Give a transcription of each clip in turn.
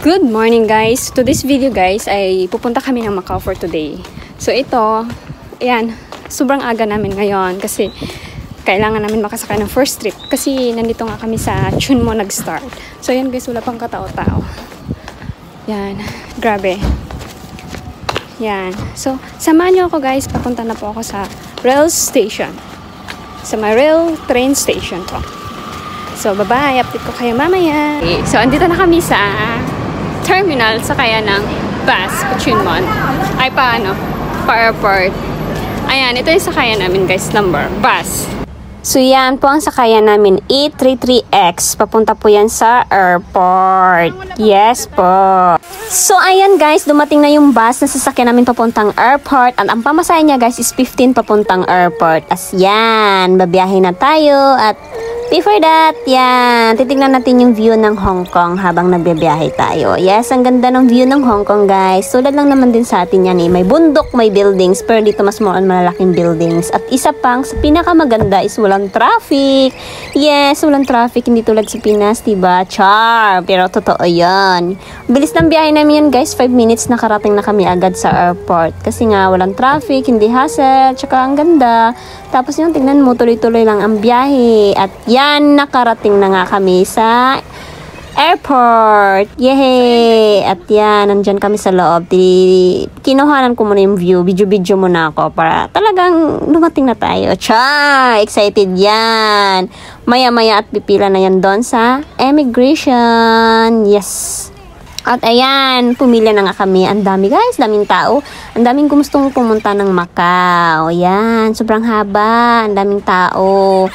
Good morning guys! To this video guys ay pupunta kami ng Macau for today. So ito, ayan, sobrang aga namin ngayon kasi kailangan namin makasakay ng first trip kasi nandito nga kami sa Chunmo nag-start. So ayan guys, wala pang katao-tao. Yan, grabe. Yan. So samahan nyo ako guys, papunta na po ako sa rail station. Sa may rail train station po. So bye-bye, update ko kayo mamaya. Okay, so andito na kami sa terminal, sakaya ng bus pa Chunmon. Ay paano? Pa airport. Ayan, ito yung sakaya namin guys, number, bus. So yan po ang sakaya namin, E33X. Papunta po yan sa airport. Yes po. So ayan guys, dumating na yung bus na sasakyan namin papuntang airport. At ang pamasahe niya guys is 15 papuntang airport. As yan, babiyahe na tayo. At before that, yan, titignan natin yung view ng Hong Kong habang nagbibiyahe tayo. Yes, ang ganda ng view ng Hong Kong guys. Tulad lang naman din sa atin yan eh. May bundok, may buildings, pero dito mas more on malalaking buildings. At isa pang, sa pinakamaganda is walang traffic. Yes, walang traffic, hindi tulad sa Pinas, diba? Char! Pero totoo yan. Bilis ng biyahe namin yan guys, 5 minutes nakarating na kami agad sa airport. Kasi nga, walang traffic, hindi hassle, tsaka ang ganda. Tapos yun, tingnan mo, tuloy-tuloy lang ang biyahe. At yan, nakarating na nga kami sa airport. Yehey! At yan, nandyan kami sa loob. Kinuhanan ko muna yung view. Video-video muna ako para talagang dumating na tayo. Char! Excited yan! Maya-maya at pipila na yan doon sa immigration. Yes! At ayan, pumila na nga kami. Ang dami guys, daming tao. Ang daming gustong pumunta ng Macau. Ayan, sobrang haba. Ang daming tao.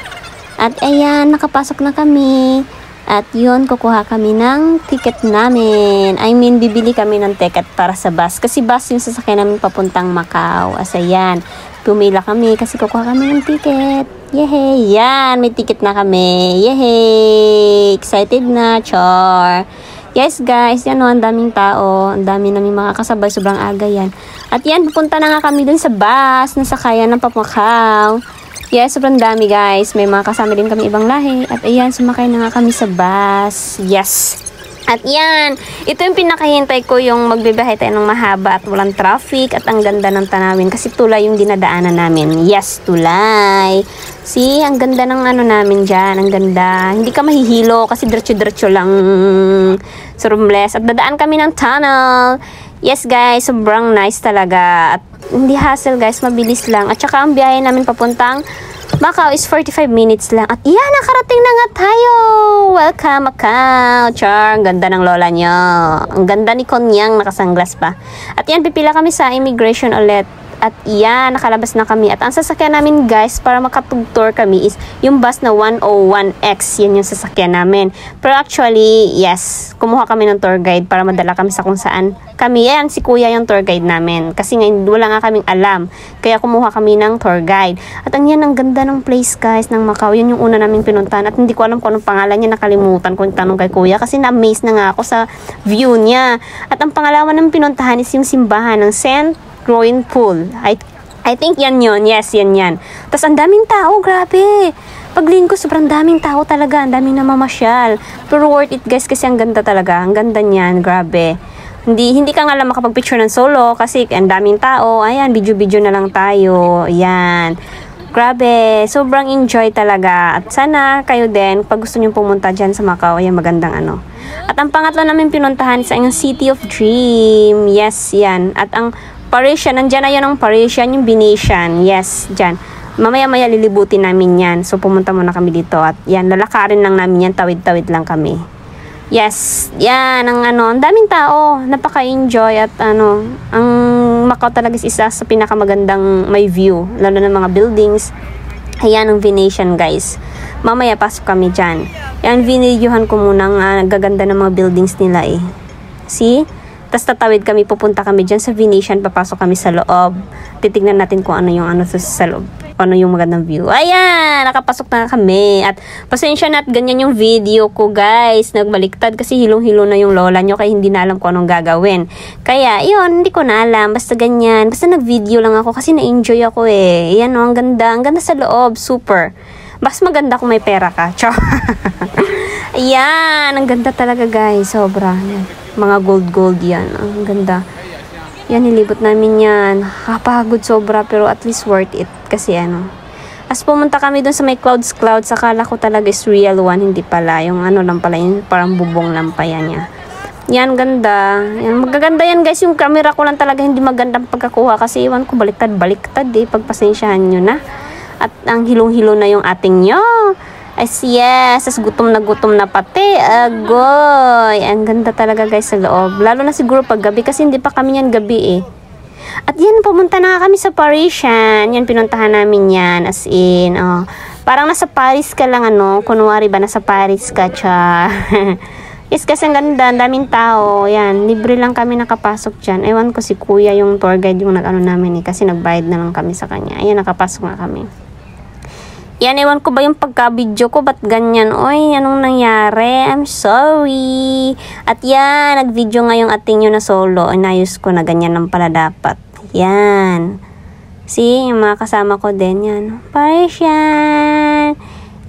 At ayan, nakapasok na kami. At yun, kukuha kami ng ticket namin. I mean, bibili kami ng ticket para sa bus. Kasi bus yung sasakyan namin papuntang Macau. As ayan, pumila kami kasi kukuha kami ng ticket. Yehey! Yan, may ticket na kami. Yehey! Excited na, char! Yes guys, yan o, ang daming tao. Ang dami namin mga kasabay, sobrang aga yan. At yan, pupunta na nga kami dun sa bus, nasakayan ng Macau. Yes, sobrang dami guys. May mga kasama din kami ibang lahi. At ayan, sumakay na nga kami sa bus. Yes. At yan, ito yung pinakahintay ko, yung magbibiyahe tayo ng mahaba at walang traffic at ang ganda ng tanawin kasi tulay yung dinadaanan namin. Yes, tulay. See, ang ganda ng ano namin dyan, ang ganda. Hindi ka mahihilo kasi diretso-diretso lang. Surumbles. At dadaan kami ng tunnel. Yes guys, sobrang nice talaga. At hindi hassle guys, mabilis lang. At saka ang biyahe namin papuntang Macau is 45 minutes lang. At yan, nakarating na nga tayo. Welcome Macau. Char, ang ganda ng lola nyo. Ang ganda ni Konyang, nakasanglas pa. At yan, pipila kami sa immigration ulit. At yan, nakalabas na kami. At ang sasakyan namin guys, para makatug-tour kami is yung bus na 101X. Yan yung sasakyan namin. Pero actually, yes, kumuha kami ng tour guide para madala kami sa kung saan kami. Yan, si kuya yung tour guide namin. Kasi ngayon, wala nga kaming alam. Kaya kumuha kami ng tour guide. At ang yan, ang ganda ng place guys, ng Macau. Yan yung una namin pinuntahan. At hindi ko alam kung anong pangalan niya. Nakalimutan ko yung tanong kay kuya. Kasi na-amaze na nga ako sa view niya. At ang pangalawa ng pinuntahan is yung simbahan ng Saint Groin Pool. I think yan yun. Yes, yan. Tapos ang daming tao, grabe. Paglinggo, sobrang daming tao talaga. Ang daming namamasyal. Pero worth it guys kasi ang ganda talaga. Ang ganda niyan, grabe. Hindi ka nga lang makapag-picture ng solo kasi ang daming tao. Ayan, video-video na lang tayo. Ayan. Grabe, sobrang enjoy talaga. At sana kayo din, pag gusto nyo pumunta dyan sa Macau, ayan, magandang ano. At ang pangatlo namin pinuntahan sa yung City of Dream. Yes, yan. At ang Parisian, nandyan na yan ang Parisian, yung Venetian. Yes, dyan. Mamaya-maya lilibutin namin yan. So, pumunta muna kami dito. At yan, lalakarin lang namin yan. Tawid-tawid lang kami. Yes, yan. Ang daming tao. Napaka-enjoy. At ang Macau talaga is isa sa pinakamagandang may view. Lalo ng mga buildings. Ayan, ang Venetian, guys. Mamaya, pasok kami dyan. Yan, vinidyohan ko muna ang gaganda ng mga buildings nila eh. See? Tapos tatawid kami, pupunta kami dyan sa Venetian, papasok kami sa loob. Titignan natin kung ano yung sa loob. Ano yung magandang view. Ayan! Nakapasok na kami. At pasensya na at ganyan yung video ko guys. Nagbaliktad kasi hilong-hilo na yung lola nyo kaya hindi na alam kung anong gagawin. Kaya, yun, hindi ko na alam. Basta ganyan. Basta nag-video lang ako kasi na-enjoy ako eh. Ayan o, ang ganda. Ang ganda sa loob. Super. Mas maganda kung may pera ka. Ayan! Ang ganda talaga guys. Sobra. Ayan. mga gold yan. Ang ganda. Yan, nilibot namin yan. Kapagod sobra, pero at least worth it. Kasi as pumunta kami dun sa may clouds, akala ko talaga is real one, hindi pala. Yung lang pala, yung parang bubong lang pa yan niya. Yan, ganda. Yan, magaganda yan guys. Yung camera ko lang talaga hindi magandang pagkakuha kasi iwan ko baliktad pagpasensyahan nyo na. At ang hilong-hilo na yung ating nyo. Ay yes, as gutom na pati. Agoy. Ang ganda talaga guys sa loob. Lalo na siguro pag gabi kasi hindi pa kami yan gabi eh. At yan, pumunta na kami sa Parisian. Yan, pinuntahan namin yan. As in, parang nasa Paris ka lang kunwari ba nasa Paris ka, cha. Yes, kasi ang ganda, ang daming tao. Yan, libre lang kami nakapasok dyan. Ewan ko si kuya yung tour guide yung namin kasi nagbayad na lang kami sa kanya. Ayan, nakapasok na kami. Yan, ewan ko ba yung pagka-video ko, ba't ganyan? Oy, anong nangyari? I'm sorry. At yan, nag-video nga yung ating yun na solo. Inayos ko na ganyan lang pala dapat. Yan. See, yung mga kasama ko din, yan. Parisian.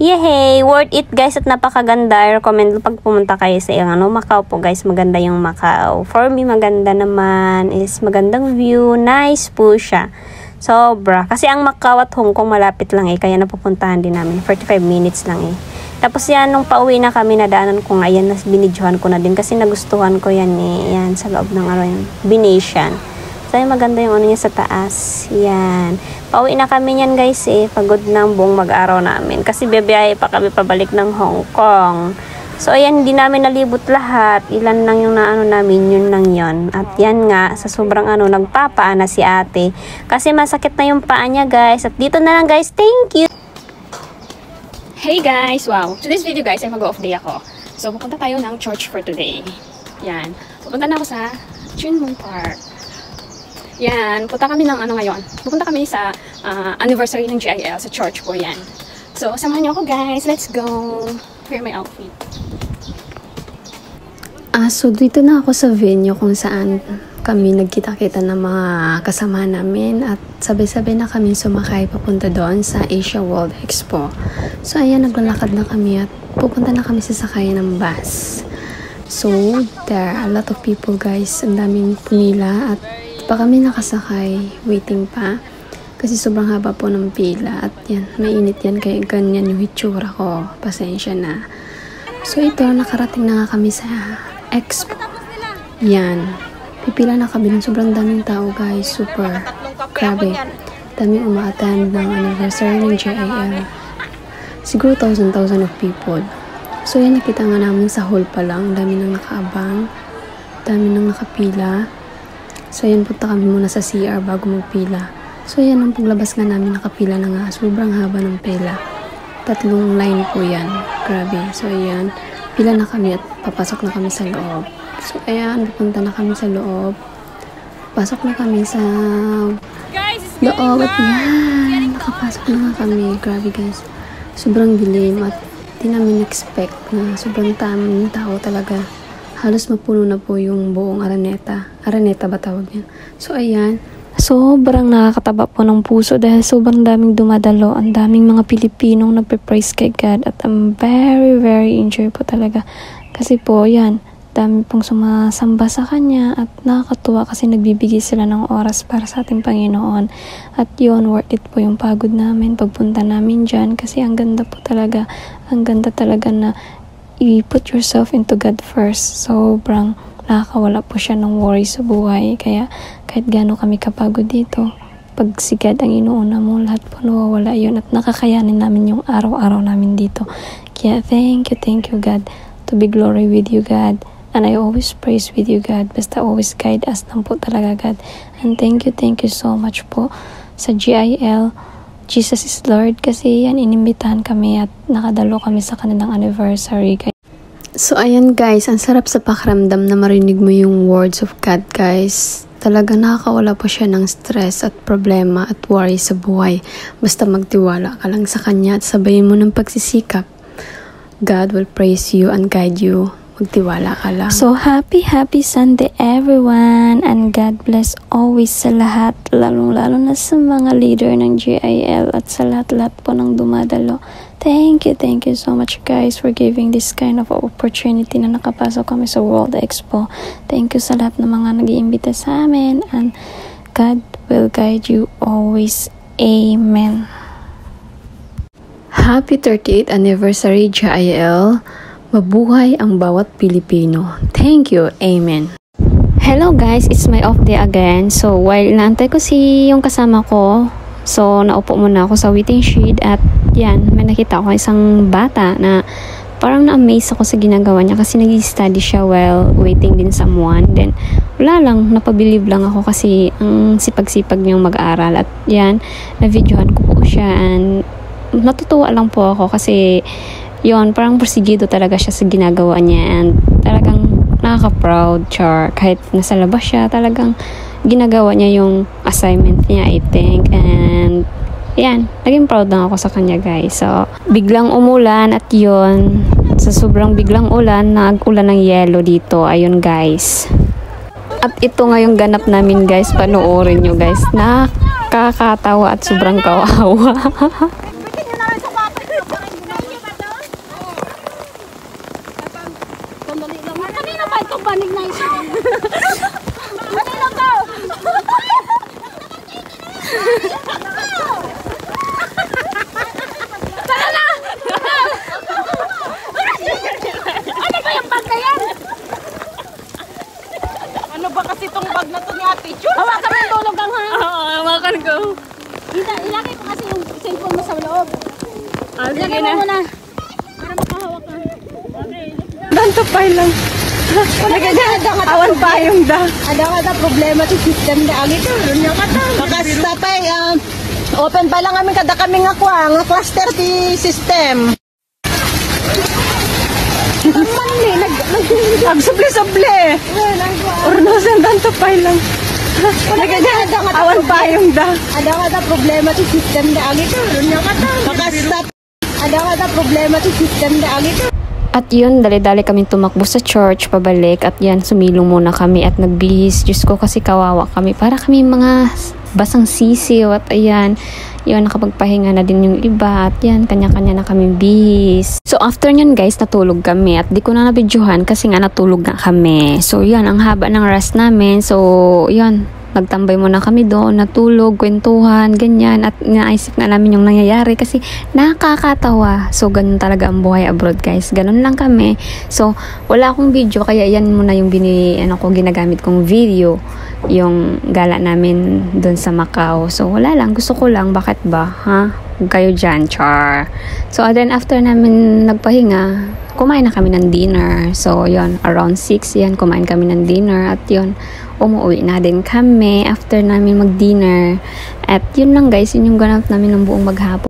Yehey, worth it guys at napakaganda. I recommend pag pumunta kayo sa Macau po guys, maganda yung Macau. For me, maganda naman is magandang view, nice po siya. Sobra. Kasi ang Macau at Hong Kong malapit lang kaya napupuntahan din namin. 45 minutes lang Tapos yan, nung pauwi na kami, nadaanan ko nga, yan, binidyohan ko na din kasi nagustuhan ko yan yan, sa loob ng Venetian. So, maganda yung niya sa taas. Yan. Pauwi na kami yan guys pagod ng buong mag-araw namin. Kasi bebiyahe pa kami pabalik ng Hong Kong. So, ayan, hindi namin nalibot lahat. Ilan lang yung namin, yun lang yun. At yan nga, sa sobrang nagpapaa na si ate. Kasi masakit na yung paa niya guys. At dito na lang guys, thank you! Hey guys! Wow! Today's video guys, ay mag-off day ako. So, pupunta tayo ng church for today. Yan. Pupunta na ako sa Chunmung Park. Yan. Punta kami ng ngayon. Pupunta kami sa anniversary ng GIL sa church po yan. So, samahan niyo ako guys. Let's go! Here my outfit. So dito na ako sa venue kung saan kami nagkita-kita ng mga kasama namin at sabay-sabay na kami sumakay papunta doon sa Asia World Expo. So ayan, naglalakad na kami at pupunta na kami sa sakayan ng bus. So there are a lot of people guys, ang daming pumila at pa kami nakasakay, waiting pa. Kasi sobrang haba po ng pila at yan, mainit yan kaya ganyan yung hitsura ko. Pasensya na. So ito, nakarating na nga kami sa Expo. Yan. Pipila na kami ng sobrang daming tao guys. Super. Grabe. Daming umaattend ng anniversary ng JIL. Siguro thousand of people. So yan, nakita nga namin sa hall pa lang. Dami nang nakaabang. Dami nang nakapila. So yan, punta kami muna sa CR bago magpila. So yan, ang paglabas nga namin nakapila na nga. Sobrang haba ng pila. 3 line po yan. Grabe. So ayan, pila na kami at papasok na kami sa loob. So ayan, pupunta na kami sa loob. Pasok na kami sa loob at yan, nakapasok na nga kami. Grabe guys. Sobrang dilim at di namin expect na sobrang daming tao talaga. Halos mapuno na po yung buong Araneta. Araneta ba tawag yan? So ayan, sobrang nakakataba po ng puso dahil sobrang daming dumadalo. Ang daming mga Pilipinong nagpe-praise kay God at I'm very enjoy po talaga. Kasi po yan, dami pong sumasamba sa Kanya at nakakatuwa kasi nagbibigay sila ng oras para sa ating Panginoon. At yun, worth it po yung pagod namin, pagpunta namin dyan kasi ang ganda po talaga. Ang ganda talaga na i-put yourself into God first. Sobrang nakakawala po siya ng worry sa buhay. Kaya kahit gaano kami kapagod dito, pag si God ang inuuna mo, lahat po nawawala yun at nakakayanin namin yung araw-araw namin dito. Kaya thank you God. To be glory with you God. And I always praise with you God. Basta always guide us lang po talaga God. And thank you so much po sa GIL. Jesus is Lord kasi yan, inimbitahan kami at nakadalo kami sa kanilang anniversary. So ayan guys, ang sarap sa pakiramdam na marinig mo yung words of God guys. Talaga nakakawala po siya ng stress at problema at worry sa buhay. Basta magtiwala ka lang sa Kanya at sabayin mo ng pagsisikap. God will praise you and guide you. Magtiwala ka lang. So happy Sunday everyone and God bless always sa lahat. Lalo na sa mga leader ng GIL at sa lahat po ng dumadalo. Thank you so much guys for giving this kind of opportunity na nakapasok kami sa World Expo. Thank you sa lahat ng mga nag-iimbita sa amin, and God will guide you always. Amen. Happy 38th anniversary JIL. Mabuhay ang bawat Pilipino. Thank you. Amen. Hello guys, it's my off day again. So while inaantay ko yung kasama ko, so naupo muna ako sa waiting shed, at yan, may nakita ako isang bata na parang na-amaze ako sa ginagawa niya kasi nag-study siya while waiting din someone. Then wala lang, napabilib lang ako kasi ang sipag-sipag niyang mag-aaral, at yan, na-videohan ko po siya, and natutuwa lang po ako kasi yon, parang prosigido talaga siya sa ginagawa niya, and talagang nakaka-proud char. Kahit nasa labas siya, talagang ginagawa niya yung assignment niya, I think. And yan, naging proud lang ako sa kanya guys. So biglang umulan, at yon, sa sobrang biglang ulan, nag-ulan ng yelo dito. Ayun guys, at ito nga yung ganap namin guys, panoorin nyo guys, nakakatawa at sobrang kawawa. Kanina ba itong banig na isa? Kanina ka! Tara na! Ano ba yung bag na yan? Ano ba kasi itong bag na to ni Ate Chus? Hawakan mo yung tulog ang ha? Oo, hawakan ko. Ilagay mo kasi yung cellphone mo sa loob. Sige Ilagay na. mo muna. Para makahawak ka. Danto pa lang. Awan pa yung da. Ada problema sa system na agit. Makasta pa open pa lang kami kada kami nga cluster ti system. Mali nagsable. Ornosan danto pa lang. Awan pa yung da. Ada problema sa system na agit. Makasta ada problema sa system na agit. At yun, dali-dali kami tumakbo sa church, pabalik. At yan, sumilong muna kami at nagbihis. Diyos ko, kasi kawawa kami. Para kami mga basang sisiw. At ayan, yun, nakapagpahinga na din yung iba. At yan, kanya-kanya na kami bihis. So after yun guys, natulog kami. At di ko na nabidyohan kasi nga natulog nga kami. So yun, ang haba ng rest namin. So yun, nagtambay muna kami doon, natulog, kwentuhan, ganyan, at naisip na namin yung nangyayari kasi nakakatawa. So ganun talaga ang buhay abroad guys, ganun lang kami. So wala akong video, kaya yan muna yung ginagamit kong video, yung gala namin doon sa Macau. So wala lang, gusto ko lang, bakit ba ha? Huwag kayo dyan, char. So then after namin nagpahinga, kumain na kami ng dinner. So yun, around 6 yan, kumain kami ng dinner, at yun, umuwi na din kami after namin mag-dinner. At yun lang guys, yun yung ganap namin ng buong maghapon.